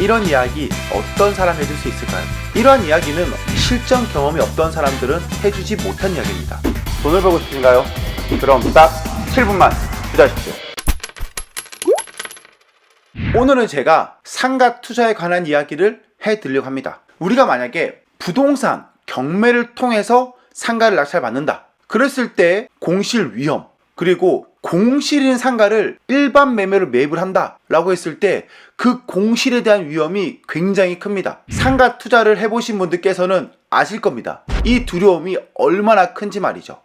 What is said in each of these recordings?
이런 이야기 어떤 사람 해줄 수 있을까요? 이러한 이야기는 실전 경험이 없던 사람들은 해주지 못한 이야기입니다. 돈을 벌고 싶으신가요? 그럼 딱 7분만 투자하십시오. 오늘은 제가 상가 투자에 관한 이야기를 해드리려고 합니다. 우리가 만약에 부동산 경매를 통해서 상가를 낙찰받는다. 그랬을 때 공실 위험, 그리고 공실인 상가를 일반 매매로 매입을 한다 라고 했을 때 그 공실에 대한 위험이 굉장히 큽니다. 상가 투자를 해보신 분들께서는 아실 겁니다. 이 두려움이 얼마나 큰지 말이죠.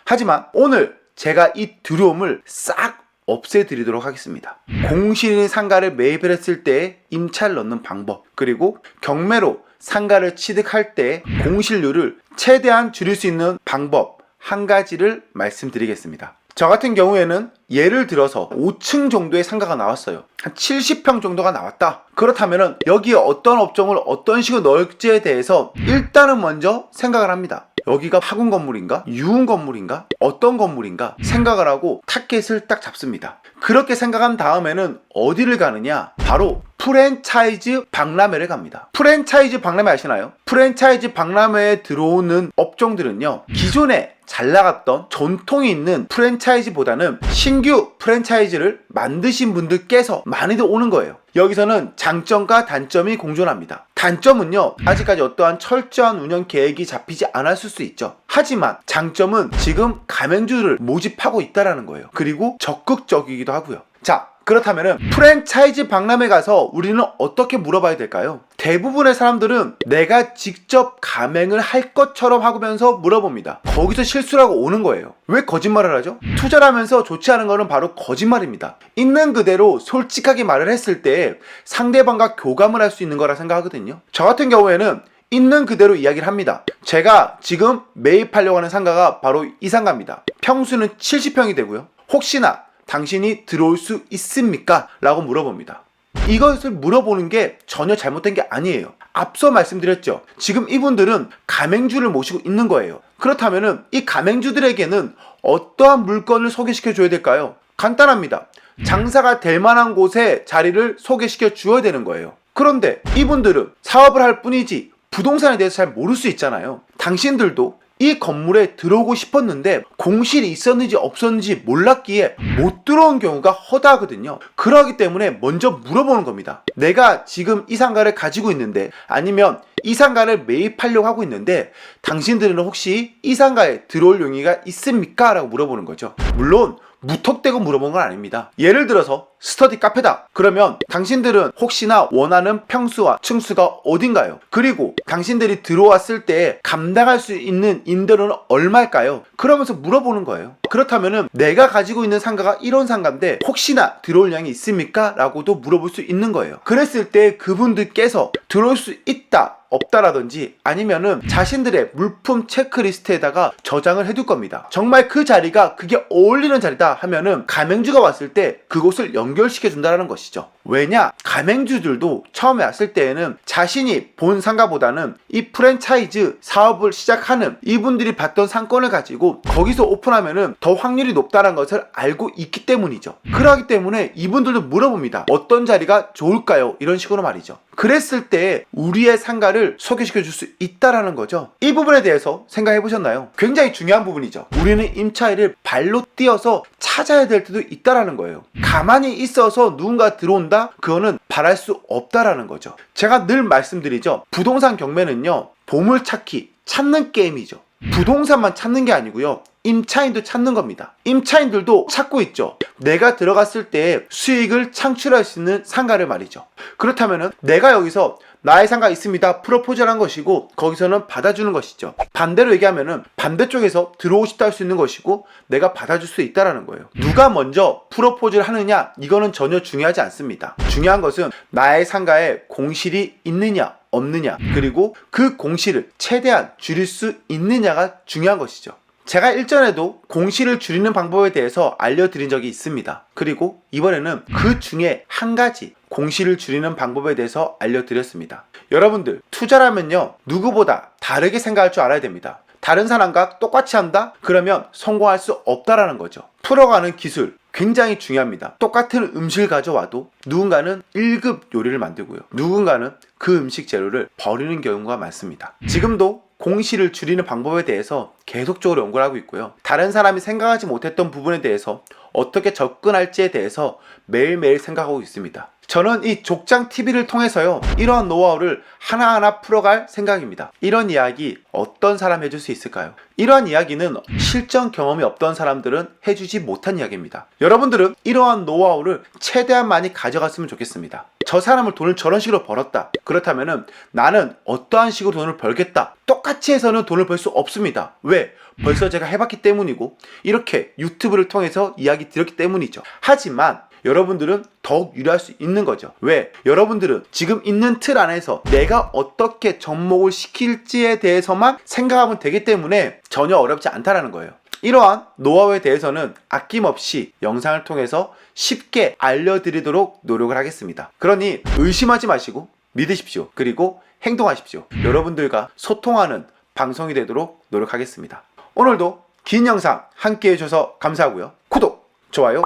하지만 오늘 제가 이 두려움을 싹 없애드리도록 하겠습니다. 공실인 상가를 매입을 했을 때 임차를 넣는 방법, 그리고 경매로 상가를 취득할 때 공실률을 최대한 줄일 수 있는 방법 한 가지를 말씀드리겠습니다. 저 같은 경우에는 예를 들어서 5층 정도의 상가가 나왔어요. 한 70평 정도가 나왔다. 그렇다면 여기에 어떤 업종을 어떤 식으로 넣을지에 대해서 일단은 먼저 생각을 합니다. 여기가 파군 건물인가? 유흥 건물인가? 어떤 건물인가? 생각을 하고 타겟을 딱 잡습니다. 그렇게 생각한 다음에는 어디를 가느냐? 바로 프랜차이즈 박람회를 갑니다. 프랜차이즈 박람회 아시나요? 프랜차이즈 박람회에 들어오는 업종들은요, 기존에 잘 나갔던 전통이 있는 프랜차이즈보다는 신규 프랜차이즈를 만드신 분들께서 많이들 오는 거예요. 여기서는 장점과 단점이 공존합니다. 단점은요, 아직까지 어떠한 철저한 운영 계획이 잡히지 않았을 수 있죠. 하지만 장점은 지금 가맹주를 모집하고 있다는 거예요. 그리고 적극적이기도 하고요. 자, 그렇다면 프랜차이즈 박람회 가서 우리는 어떻게 물어봐야 될까요? 대부분의 사람들은 내가 직접 가맹을 할 것처럼 하면서 물어봅니다. 거기서 실수를 하고 오는 거예요. 왜 거짓말을 하죠? 투자를 하면서 좋지 않은 거는 바로 거짓말입니다. 있는 그대로 솔직하게 말을 했을 때 상대방과 교감을 할 수 있는 거라 생각하거든요. 저 같은 경우에는 있는 그대로 이야기를 합니다. 제가 지금 매입하려고 하는 상가가 바로 이 상가입니다. 평수는 70평이 되고요. 혹시나 당신이 들어올 수 있습니까? 라고 물어봅니다. 이것을 물어보는 게 전혀 잘못된 게 아니에요. 앞서 말씀드렸죠. 지금 이분들은 가맹주를 모시고 있는 거예요. 그렇다면 이 가맹주들에게는 어떠한 물건을 소개시켜 줘야 될까요? 간단합니다. 장사가 될 만한 곳에 자리를 소개시켜 주어야 되는 거예요. 그런데 이분들은 사업을 할 뿐이지 부동산에 대해서 잘 모를 수 있잖아요. 당신들도 이 건물에 들어오고 싶었는데 공실이 있었는지 없었는지 몰랐기에 못 들어온 경우가 허다하거든요. 그러기 때문에 먼저 물어보는 겁니다. 내가 지금 이 상가를 가지고 있는데, 아니면 이 상가를 매입하려고 하고 있는데 당신들은 혹시 이 상가에 들어올 용의가 있습니까? 라고 물어보는 거죠. 물론 무턱대고 물어본 건 아닙니다. 예를 들어서 스터디 카페다. 그러면 당신들은 혹시나 원하는 평수와 층수가 어딘가요? 그리고 당신들이 들어왔을 때 감당할 수 있는 임대료는 얼마일까요? 그러면서 물어보는 거예요. 그렇다면 내가 가지고 있는 상가가 이런 상가인데 혹시나 들어올 양이 있습니까? 라고도 물어볼 수 있는 거예요. 그랬을 때 그분들께서 들어올 수 있다, 없다라든지 아니면은 자신들의 물품 체크리스트에다가 저장을 해둘 겁니다. 정말 그 자리가 그게 어울리는 자리다 하면은 가맹주가 왔을 때 그곳을 연결시켜 준다는 것이죠. 왜냐? 가맹주들도 처음에 왔을 때에는 자신이 본 상가보다는 이 프랜차이즈 사업을 시작하는 이분들이 받던 상권을 가지고 거기서 오픈하면은 더 확률이 높다는 것을 알고 있기 때문이죠. 그러기 때문에 이분들도 물어봅니다. 어떤 자리가 좋을까요? 이런 식으로 말이죠. 그랬을 때 우리의 상가를 소개시켜 줄 수 있다라는 거죠. 이 부분에 대해서 생각해 보셨나요? 굉장히 중요한 부분이죠. 우리는 임차인을 발로 뛰어서 찾아야 될 때도 있다라는 거예요. 가만히 있어서 누군가 들어온다? 그거는 바랄 수 없다라는 거죠. 제가 늘 말씀드리죠. 부동산 경매는요, 보물찾기, 찾는 게임이죠. 부동산만 찾는 게 아니고요, 임차인도 찾는 겁니다. 임차인들도 찾고 있죠. 내가 들어갔을 때 수익을 창출할 수 있는 상가를 말이죠. 그렇다면 내가 여기서 나의 상가 있습니다 프로포즈를 한 것이고 거기서는 받아주는 것이죠. 반대로 얘기하면은 반대쪽에서 들어오고 싶다 할 수 있는 것이고 내가 받아줄 수 있다라는 거예요. 누가 먼저 프로포즈를 하느냐, 이거는 전혀 중요하지 않습니다. 중요한 것은 나의 상가에 공실이 있느냐 없느냐, 그리고 그 공실을 최대한 줄일 수 있느냐가 중요한 것이죠. 제가 일전에도 공실을 줄이는 방법에 대해서 알려드린 적이 있습니다. 그리고 이번에는 그 중에 한 가지 공실을 줄이는 방법에 대해서 알려드렸습니다. 여러분들 투자라면요, 누구보다 다르게 생각할 줄 알아야 됩니다. 다른 사람과 똑같이 한다? 그러면 성공할 수 없다라는 거죠. 풀어가는 기술 굉장히 중요합니다. 똑같은 음식을 가져와도 누군가는 1급 요리를 만들고요. 누군가는 그 음식 재료를 버리는 경우가 많습니다. 지금도 공실을 줄이는 방법에 대해서 계속적으로 연구를 하고 있고요. 다른 사람이 생각하지 못했던 부분에 대해서 어떻게 접근할지에 대해서 매일매일 생각하고 있습니다. 저는 이 족장 TV를 통해서요, 이러한 노하우를 하나하나 풀어갈 생각입니다. 이런 이야기 어떤 사람 해줄 수 있을까요? 이러한 이야기는 실전 경험이 없던 사람들은 해주지 못한 이야기입니다. 여러분들은 이러한 노하우를 최대한 많이 가져갔으면 좋겠습니다. 저 사람을 돈을 저런 식으로 벌었다. 그렇다면은 나는 어떠한 식으로 돈을 벌겠다. 똑같이 해서는 돈을 벌 수 없습니다. 왜? 벌써 제가 해봤기 때문이고 이렇게 유튜브를 통해서 이야기 드렸기 때문이죠. 하지만 여러분들은 더욱 유리할 수 있는 거죠. 왜? 여러분들은 지금 있는 틀 안에서 내가 어떻게 접목을 시킬지에 대해서만 생각하면 되기 때문에 전혀 어렵지 않다라는 거예요. 이러한 노하우에 대해서는 아낌없이 영상을 통해서 쉽게 알려드리도록 노력을 하겠습니다. 그러니 의심하지 마시고 믿으십시오. 그리고 행동하십시오. 여러분들과 소통하는 방송이 되도록 노력하겠습니다. 오늘도 긴 영상 함께 해주셔서 감사하고요. 구독, 좋아요,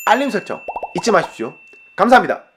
알림 설정 잊지 마십시오. 감사합니다.